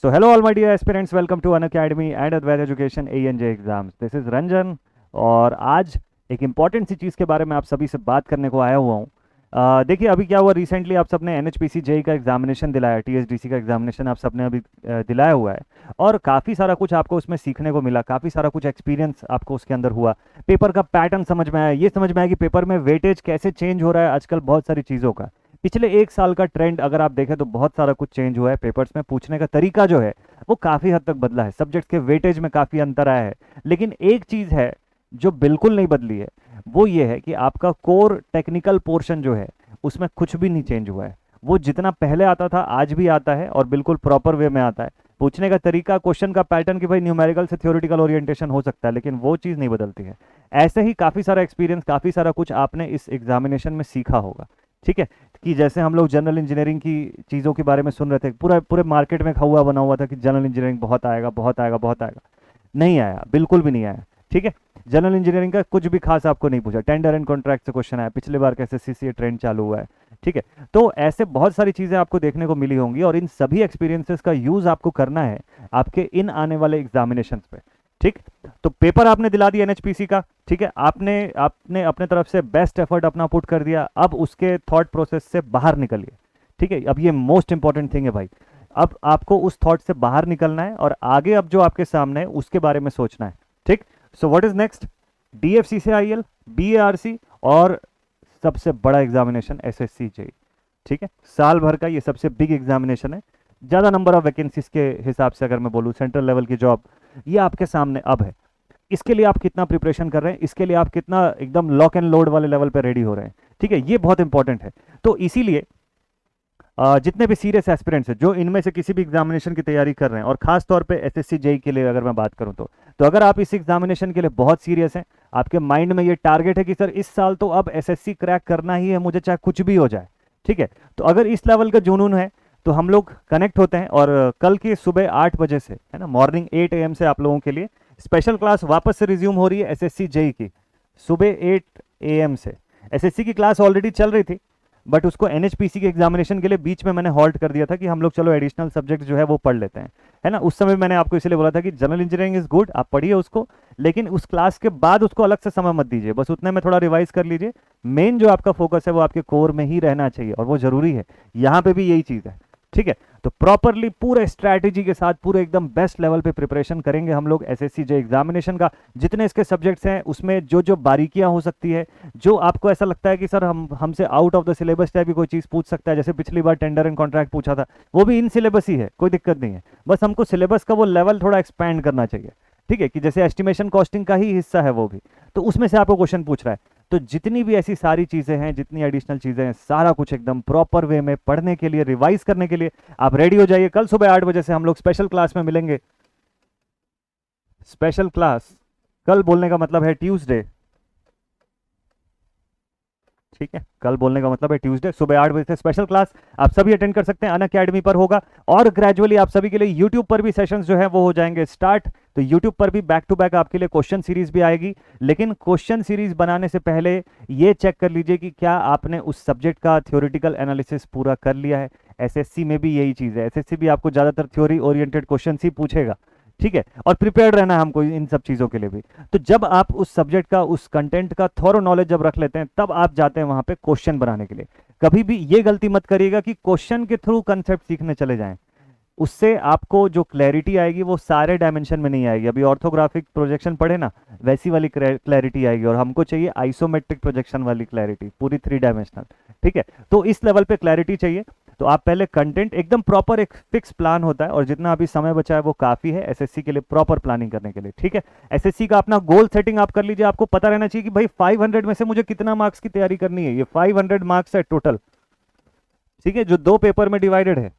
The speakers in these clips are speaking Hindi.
So hello all my dear aspirants, welcome to Unacademy and Advair Education ANJ exams. This is Ranjan और आज एक इम्पॉर्टेंट सी चीज़ के बारे में आप सभी से बात करने को आया हुआ हूँ। देखिए अभी क्या हुआ, रिसेंटली आप सबने NHPC जेई का एग्जामिनेशन दिलाया, TSDC का एग्जामिनेशन आप सबने अभी दिलाया हुआ है और काफ़ी सारा कुछ आपको उसमें सीखने को मिला, काफ़ी सारा कुछ एक्सपीरियंस आपको उसके अंदर हुआ। पेपर का पैटर्न समझ में आया, ये समझ में आया कि पेपर में वेटेज कैसे चेंज हो रहा है आजकल बहुत सारी चीज़ों का। पिछले एक साल का ट्रेंड अगर आप देखें तो बहुत सारा कुछ चेंज हुआ है, पेपर्स में पूछने का तरीका जो है वो काफ़ी हद तक बदला है, सब्जेक्ट के वेटेज में काफ़ी अंतर आया है। लेकिन एक चीज़ है जो बिल्कुल नहीं बदली है, वो ये है कि आपका कोर टेक्निकल पोर्शन जो है उसमें कुछ भी नहीं चेंज हुआ है। वो जितना पहले आता था आज भी आता है और बिल्कुल प्रॉपर वे में आता है। पूछने का तरीका, क्वेश्चन का पैटर्न कि भाई न्यूमेरिकल से थ्योरेटिकल ओरिएंटेशन हो सकता है, लेकिन वो चीज़ नहीं बदलती है। ऐसे ही काफ़ी सारा एक्सपीरियंस, काफ़ी सारा कुछ आपने इस एग्जामिनेशन में सीखा होगा। ठीक है, कि जैसे हम लोग जनरल इंजीनियरिंग की चीज़ों के बारे में सुन रहे थे, पूरा पूरे मार्केट में खौआ बना हुआ था कि जनरल इंजीनियरिंग बहुत आएगा बहुत आएगा बहुत आएगा। नहीं आया, बिल्कुल भी नहीं आया। ठीक है, जनरल इंजीनियरिंग का कुछ भी खास आपको नहीं पूछा। टेंडर एंड कॉन्ट्रैक्ट से क्वेश्चन आया, पिछले बार कैसे SSC से ये ट्रेंड चालू हुआ है। ठीक है, तो ऐसे बहुत सारी चीज़ें आपको देखने को मिली होंगी और इन सभी एक्सपीरियंसेस का यूज़ आपको करना है आपके इन आने वाले एग्जामिनेशन पे। ठीक, तो पेपर आपने दिला दिया NHPC का। ठीक है, आपने आपने अपने तरफ से बेस्ट एफर्ट अपना पुट कर दिया। अब उसके थॉट प्रोसेस से बाहर निकलिए। ठीक है, अब ये मोस्ट इंपॉर्टेंट थिंग है भाई। अब आपको उस थॉट से बाहर निकलना है और आगे अब जो आपके सामने है उसके बारे में सोचना है। ठीक, so what is next? DFC से IL, BARC और सबसे बड़ा एग्जामिनेशन SSC जेई। ठीक है, साल भर का ये सबसे बिग एग्जामिनेशन है। ज़्यादा नंबर ऑफ वैकेंसीज के हिसाब से अगर मैं बोलूँ, सेंट्रल लेवल की जॉब ये आपके सामने अब है। इसके लिए आप कितना प्रिपरेशन कर रहे हैं, इसके लिए आप कितना एकदम लॉक एंड लोड वाले लेवल पे रेडी हो रहे हैं। ठीक है, ये बहुत इंपॉर्टेंट है। तो इसीलिए जितने भी सीरियस एस्पिरेंट्स हैं जो इनमें से किसी भी एग्जामिनेशन की तैयारी कर रहे हैं, और खास तौर पे SSC जेई के लिए अगर मैं बात करूं तो अगर आप इस एग्जामिनेशन के लिए बहुत सीरियस हैं, आपके माइंड में ये टारगेट है कि सर इस साल तो अब SSC क्रैक करना ही है मुझे, चाहे कुछ भी हो जाए। ठीक है, तो अगर इस लेवल का जुनून है तो हम लोग कनेक्ट होते हैं और कल की सुबह 8 बजे से, है ना, मॉर्निंग 8 AM से आप लोगों के लिए स्पेशल क्लास वापस से रिज्यूम हो रही है SSC जेई की, सुबह 8 AM से। SSC की क्लास ऑलरेडी चल रही थी, बट उसको NHPC के एग्जामिनेशन के लिए बीच में मैंने हॉल्ट कर दिया था कि हम लोग चलो एडिशनल सब्जेक्ट जो है वो पढ़ लेते हैं, है ना। उस समय मैंने आपको इसलिए बोला था कि जनरल इंजीनियरिंग इज गुड, आप पढ़िए उसको, लेकिन उस क्लास के बाद उसको अलग से समय मत दीजिए, बस उतने में थोड़ा रिवाइज कर लीजिए। मेन जो आपका फोकस है वो आपके कोर में ही रहना चाहिए और वो जरूरी है। यहाँ पे भी यही चीज़ है। ठीक है, तो प्रॉपरली पूरे स्ट्रैटेजी के साथ पूरे एकदम बेस्ट लेवल पे प्रिपरेशन करेंगे हम लोग SSC जे एग्जामिनेशन का। जितने इसके सब्जेक्ट्स हैं उसमें जो जो बारीकियां हो सकती है, जो आपको ऐसा लगता है कि सर हमसे out of the syllabus type की कोई चीज़ पूछ सकता है, जैसे पिछली बार टेंडर एंड कॉन्ट्रैक्ट पूछा था, वो भी इन सिलेबस ही है, कोई दिक्कत नहीं है। बस हमको सिलेबस का वो लेवल थोड़ा एक्सपैंड करना चाहिए। ठीक है, कि जैसे एस्टिमेशन कॉस्टिंग का ही हिस्सा है वो भी, तो उसमें से आपको क्वेश्चन पूछ रहा है। तो जितनी भी ऐसी सारी चीज़ें हैं, जितनी एडिशनल चीज़ें हैं, सारा कुछ एकदम प्रॉपर वे में पढ़ने के लिए, रिवाइज करने के लिए आप रेडी हो जाइए। कल सुबह 8 बजे से हम लोग स्पेशल क्लास में मिलेंगे। स्पेशल क्लास कल बोलने का मतलब है ट्यूसडे। ठीक है, कल बोलने का मतलब है ट्यूसडे, सुबह 8 बजे से स्पेशल क्लास आप सभी अटेंड कर सकते हैं, अनअकैडमी पर होगा। और ग्रेजुअली आप सभी के लिए यूट्यूब पर भी सेशंस जो है वो हो जाएंगे स्टार्ट। तो यूट्यूब पर भी बैक टू बैक आपके लिए क्वेश्चन सीरीज भी आएगी, लेकिन क्वेश्चन सीरीज बनाने से पहले ये चेक कर लीजिए कि क्या आपने उस सब्जेक्ट का थ्योरेटिकल एनालिसिस पूरा कर लिया है। SSC में भी यही चीज़ है, SSC भी आपको ज़्यादातर थ्योरी ओरिएंटेड क्वेश्चन ही पूछेगा। ठीक है, और प्रिपेयर्ड रहना है हमको इन सब चीज़ों के लिए भी। तो जब आप उस सब्जेक्ट का, उस कंटेंट का थोरो नॉलेज जब रख लेते हैं, तब आप जाते हैं वहां पे क्वेश्चन बनाने के लिए। कभी भी ये गलती मत करिएगा कि क्वेश्चन के थ्रू कंसेप्ट सीखने चले जाएं, उससे आपको जो क्लैरिटी आएगी वो सारे डायमेंशन में नहीं आएगी। अभी ऑर्थोग्राफिक प्रोजेक्शन पढ़े ना, वैसी वाली क्लैरिटी आएगी, और हमको चाहिए आइसोमेट्रिक प्रोजेक्शन वाली क्लैरिटी, पूरी 3 डायमेंशनल। ठीक है, तो इस लेवल पे क्लैरिटी चाहिए। तो आप पहले कंटेंट एकदम प्रॉपर, एक फिक्स प्लान होता है, और जितना अभी समय बचा है वो काफी है SSC के लिए प्रॉपर प्लानिंग करने के लिए। ठीक है, SSC का अपना गोल सेटिंग आप कर लीजिए। आपको पता रहना चाहिए कि भाई 500 में से मुझे कितना मार्क्स की तैयारी करनी है। ये 500 मार्क्स है टोटल। ठीक है, जो 2 पेपर में डिवाइडेड है,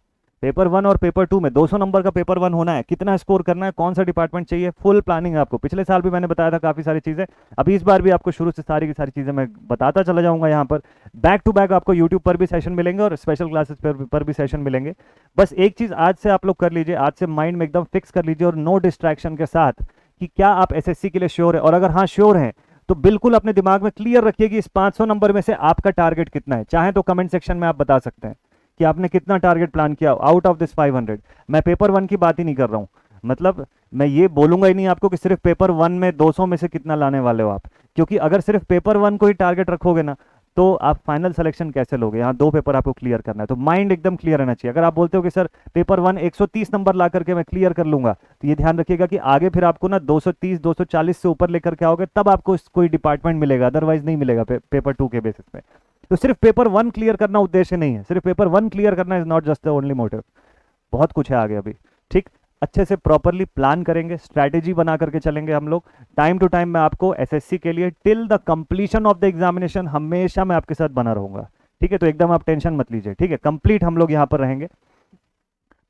पेपर 1 और पेपर 2 में 200 नंबर का पेपर 1 होना है। कितना स्कोर करना है, कौन सा डिपार्टमेंट चाहिए, फुल प्लानिंग है आपको। पिछले साल भी मैंने बताया था काफ़ी सारी चीज़ें, अभी इस बार भी आपको शुरू से सारी की सारी चीज़ें मैं बताता चला जाऊंगा। यहाँ पर बैक टू बैक आपको यूट्यूब पर भी सेशन मिलेंगे और स्पेशल क्लासेस पर भी सेशन मिलेंगे। बस एक चीज़ आज से आप लोग कर लीजिए, आज से माइंड में एकदम फिक्स कर लीजिए और नो डिस्ट्रैक्शन के साथ, कि क्या आप SSC के लिए श्योर है। और अगर हाँ श्योर हैं तो बिल्कुल अपने दिमाग में क्लियर रखिए कि इस 500 नंबर में से आपका टारगेट कितना है। चाहे तो कमेंट सेक्शन में आप बता सकते हैं कि कि आपने कितना टारगेट प्लान किया आउट ऑफ दिस 500। मैं पेपर वन की बात ही नहीं कर रहा हूँ, मतलब मैं ये बोलूंगा ही नहीं आपको कि सिर्फ पेपर वन में 200 में से कितना लाने वाले हो आप, क्योंकि अगर सिर्फ पेपर वन को ही टारगेट रखोगे ना तो आप फाइनल सिलेक्शन कैसे लोगे। यहाँ 2 पेपर आपको क्लियर करना है, तो माइंड एकदम क्लियर रहना चाहिए। अगर आप बोलते हो कि सर पेपर वन 130 नंबर ला करके मैं क्लियर कर लूंगा, तो ये ध्यान रखिएगा कि आगे फिर आपको ना 230 240 से ऊपर लेकर के आओगे तब आपको कोई डिपार्टमेंट मिलेगा, अदरवाइज नहीं मिलेगा पेपर टू के बेसिस पे। तो सिर्फ पेपर वन क्लियर करना उद्देश्य नहीं है, सिर्फ पेपर वन क्लियर करना is not just the only motive, बहुत कुछ है आगे अभी। ठीक, अच्छे से प्रॉपरली प्लान करेंगे, स्ट्रैटेजी बना करके चलेंगे हम लोग। टाइम टू टाइम मैं आपको एसएससी के लिए till the completion of the examination हमेशा मैं आपके साथ बना रहूंगा। ठीक है, तो एकदम आप टेंशन मत लीजिए। ठीक है, कंप्लीट हम लोग यहाँ पर रहेंगे।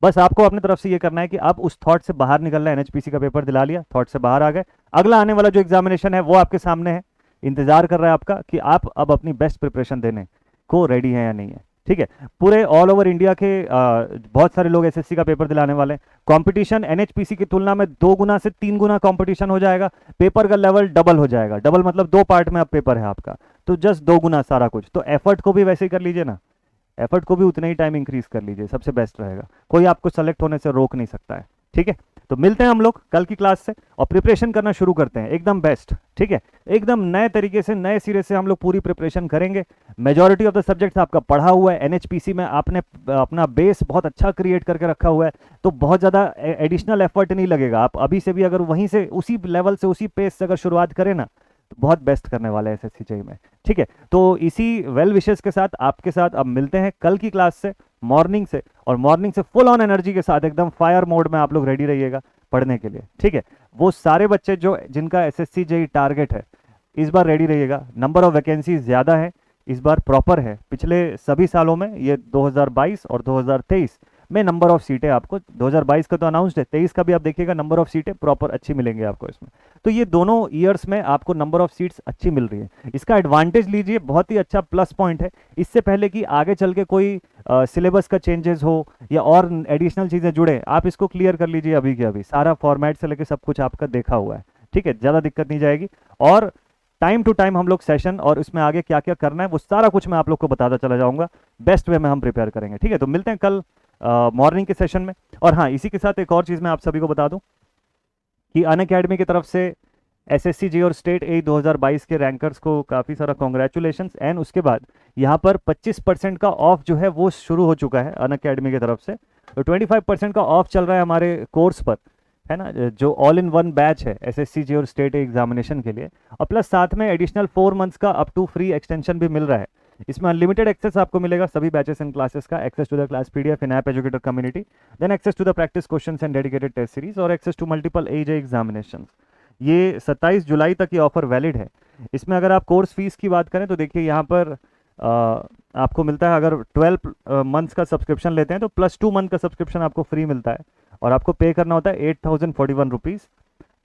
बस आपको अपनी तरफ से ये करना है कि आप उस थॉट से बाहर निकलना है। एनएचपीसी का पेपर दिला लिया, थॉट से बाहर आ गए, अगला आने वाला जो एग्जामिनेशन है वो आपके सामने है, इंतजार कर रहा है आपका कि आप अब अपनी बेस्ट प्रिपरेशन देने को रेडी है या नहीं है। ठीक है, पूरे ऑल ओवर इंडिया के बहुत सारे लोग एसएससी का पेपर दिलाने वाले हैं। कंपटीशन एनएचपीसी की तुलना में 2 गुना से 3 गुना कंपटीशन हो जाएगा, पेपर का लेवल डबल हो जाएगा। डबल मतलब 2 पार्ट में अब पेपर है आपका, तो जस्ट 2 गुना सारा कुछ। तो एफर्ट को भी वैसे ही कर लीजिए ना, एफर्ट को भी उतना ही टाइम इंक्रीज कर लीजिए, सबसे बेस्ट रहेगा। कोई आपको सेलेक्ट होने से रोक नहीं सकता है। ठीक है, तो मिलते हैं हम लोग कल की क्लास से और प्रिपरेशन करना शुरू करते हैं एकदम बेस्ट। ठीक है, एकदम नए तरीके से नए सिरे से हम लोग पूरी प्रिपरेशन करेंगे। मेजॉरिटी ऑफ द सब्जेक्ट्स आपका पढ़ा हुआ है, एनएचपीसी में आपने अपना बेस बहुत अच्छा क्रिएट करके रखा हुआ है, तो बहुत ज़्यादा एडिशनल एफर्ट नहीं लगेगा। आप अभी से भी अगर वहीं से उसी लेवल से उसी पेस से अगर शुरुआत करें ना तो बहुत बेस्ट करने वाले हैं एसएससी जेईई में। ठीक है, तो इसी वेल विशेस के साथ आपके साथ अब मिलते हैं कल की क्लास से मॉर्निंग से, और मॉर्निंग से फुल ऑन एनर्जी के साथ एकदम फायर मोड में आप लोग रेडी रहिएगा पढ़ने के लिए। ठीक है, वो सारे बच्चे जो जिनका एसएससी जेईई टारगेट है इस बार रेडी रहिएगा। नंबर ऑफ वैकेंसी ज़्यादा है, इस बार प्रॉपर है। पिछले सभी सालों में ये 2022 और 2023 में नंबर ऑफ सीटें आपको, 2022 का तो अनाउंस्ड है, 23 का भी आप देखिएगा नंबर ऑफ सीटें प्रॉपर अच्छी मिलेंगी आपको इसमें। तो ये दोनों ईयर्स में आपको नंबर ऑफ सीट्स अच्छी मिल रही है, इसका एडवांटेज लीजिए, बहुत ही अच्छा प्लस पॉइंट है। इससे पहले कि आगे चल के कोई सिलेबस का चेंजेस हो या और एडिशनल चीज़ें जुड़े, आप इसको क्लियर कर लीजिए अभी के अभी। सारा फॉर्मेट से लेकर सब कुछ आपका देखा हुआ है। ठीक है, ज़्यादा दिक्कत नहीं जाएगी, और टाइम टू टाइम हम लोग सेशन और उसमें आगे क्या क्या करना है वो सारा कुछ मैं आप लोग को बताता चला जाऊंगा। बेस्ट वे में हम प्रिपेयर करेंगे। ठीक है, तो मिलते हैं कल मॉर्निंग के सेशन में। और हाँ, इसी के साथ एक और चीज़ मैं आप सभी को बता दूं कि अनअकैडमी की तरफ से एसएससी जेईई और स्टेट ए 2022 के रैंकर्स को काफ़ी सारा कॉन्ग्रेचुलेशंस। एंड उसके बाद यहाँ पर 25% का ऑफ जो है वो शुरू हो चुका है अनअकैडमी की तरफ से। तो 25% का ऑफ चल रहा है हमारे कोर्स पर, है ना, जो ऑल इन वन बैच है एसएससी जेईई और स्टेट ए एग्जामिनेशन के लिए। और प्लस साथ में एडिशनल 4 मंथ्स का अप टू फ्री एक्सटेंशन भी मिल रहा है। इसमें अनलिमिटेड एक्सेस आपको मिलेगा सभी बैचेस एंड क्लासेस का, access to the class PDF in app educator community, then access to the practice questions and dedicated test series, और access to multiple AJ examinations. ये 27 जुलाई तक ये ऑफर वैलिड है। इसमें अगर आप कोर्स फीस की बात करें तो देखिए यहाँ पर आपको मिलता है, अगर 12 मंथ्स का सब्सक्रिप्शन लेते हैं तो +2 मंथ का सब्सक्रिप्शन आपको फ्री मिलता है, और आपको पे करना होता है 8041 रुपीज़।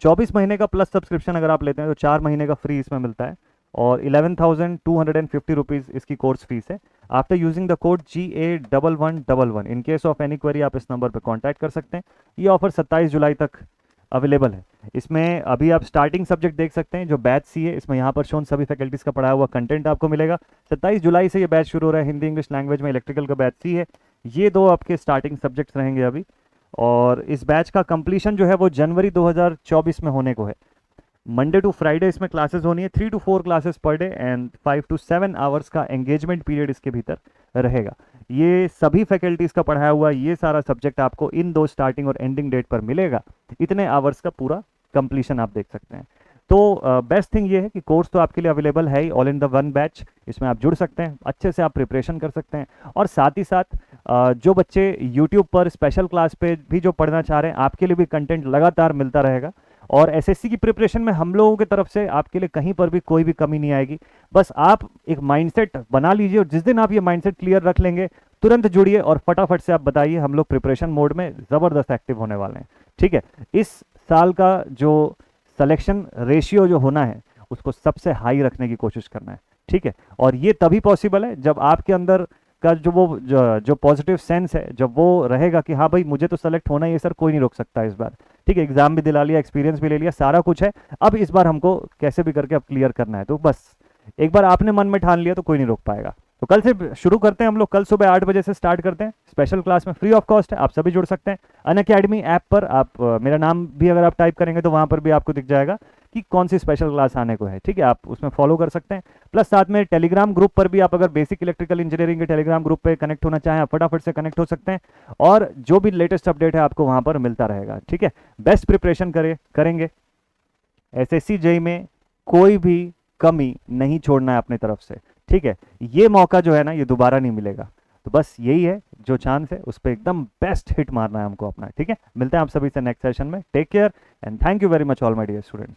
24 महीने का प्लस सब्सक्रिप्शन अगर आप लेते हैं तो 4 महीने का फ्री इसमें मिलता है, और 11,250 रुपीज़ इसकी कोर्स फीस है। After using the code GA1111 in case of any query आप इस नंबर पर कॉन्टैक्ट कर सकते हैं। ये ऑफर 27 जुलाई तक अवेलेबल है। इसमें अभी आप स्टार्टिंग सब्जेक्ट देख सकते हैं जो बैच सी है, इसमें यहाँ पर शोन सभी फैकल्टीज़ का पढ़ाया हुआ कंटेंट आपको मिलेगा। 27 जुलाई से ये बैच शुरू हो रहा है। हिंदी इंग्लिश लैंग्वेज में इलेक्ट्रिकल का बैच सी है। ये 2 आपके स्टार्टिंग सब्जेक्ट्स रहेंगे अभी, और इस बैच का कंप्लीशन जो है वो जनवरी 2024 में होने को है। मंडे टू फ्राइडे इसमें क्लासेस होनी है, 3 to 4 classes per day and 5 to 7 hours का एंगेजमेंट पीरियड इसके भीतर रहेगा। ये सभी फैकल्टीज़ का पढ़ाया हुआ ये सारा सब्जेक्ट आपको इन 2 स्टार्टिंग और एंडिंग डेट पर मिलेगा। इतने आवर्स का पूरा कंप्लीशन आप देख सकते हैं। तो बेस्ट थिंग ये है कि कोर्स तो आपके लिए अवेलेबल है ही, all in the one batch. इसमें आप जुड़ सकते हैं, अच्छे से आप प्रिपरेशन कर सकते हैं, और साथ ही साथ जो बच्चे यूट्यूब पर स्पेशल क्लास पे भी जो पढ़ना चाह रहे हैं, आपके लिए भी कंटेंट लगातार मिलता रहेगा। और एसएससी की प्रिपरेशन में हम लोगों की तरफ से आपके लिए कहीं पर भी कोई भी कमी नहीं आएगी। बस आप एक माइंडसेट बना लीजिए, और जिस दिन आप ये माइंडसेट क्लियर रख लेंगे तुरंत जुड़िए और फटाफट से आप बताइए। हम लोग प्रिपरेशन मोड में ज़बरदस्त एक्टिव होने वाले हैं। ठीक है, इस साल का जो सिलेक्शन रेशियो जो होना है उसको सबसे हाई रखने की कोशिश करना है। ठीक है, और ये तभी पॉसिबल है जब आपके अंदर का जो पॉजिटिव सेंस है, जब वो रहेगा कि हाँ भाई मुझे तो सेलेक्ट होना ही है सर, कोई नहीं रोक सकता इस बार। ठीक है, एग्जाम भी दिला लिया, एक्सपीरियंस भी ले लिया, सारा कुछ है, अब इस बार हमको कैसे भी करके अब क्लियर करना है। तो बस एक बार आपने मन में ठान लिया तो कोई नहीं रोक पाएगा। तो कल से शुरू करते हैं हम लोग, कल सुबह 8 बजे से स्टार्ट करते हैं स्पेशल क्लास में, फ्री ऑफ कॉस्ट है, आप सभी जुड़ सकते हैं। अनअकैडमी ऐप पर आप मेरा नाम भी अगर आप टाइप करेंगे तो वहाँ पर भी आपको दिख जाएगा कि कौन सी स्पेशल क्लास आने को है, ठीक है, आप उसमें फॉलो कर सकते हैं। प्लस साथ में टेलीग्राम ग्रुप पर भी आप अगर बेसिक इलेक्ट्रिकल इंजीनियरिंग के टेलीग्राम ग्रुप पे कनेक्ट होना चाहें, आप फटाफट से कनेक्ट हो सकते हैं, और जो भी लेटेस्ट अपडेट है आपको वहाँ पर मिलता रहेगा, ठीक है। बेस्ट प्रिपरेशन करेंगे, एसएससी जेई में कोई भी कमी नहीं छोड़ना है अपनी तरफ से, ठीक है। ये मौका जो है ना, ये दोबारा नहीं मिलेगा, तो बस यही है जो चांस है, उस पर एकदम बेस्ट हिट मारना है हमको अपना, ठीक है। मिलते हैं आप सभी से नेक्स्ट सेशन में, take care and thank you very much all my dear students.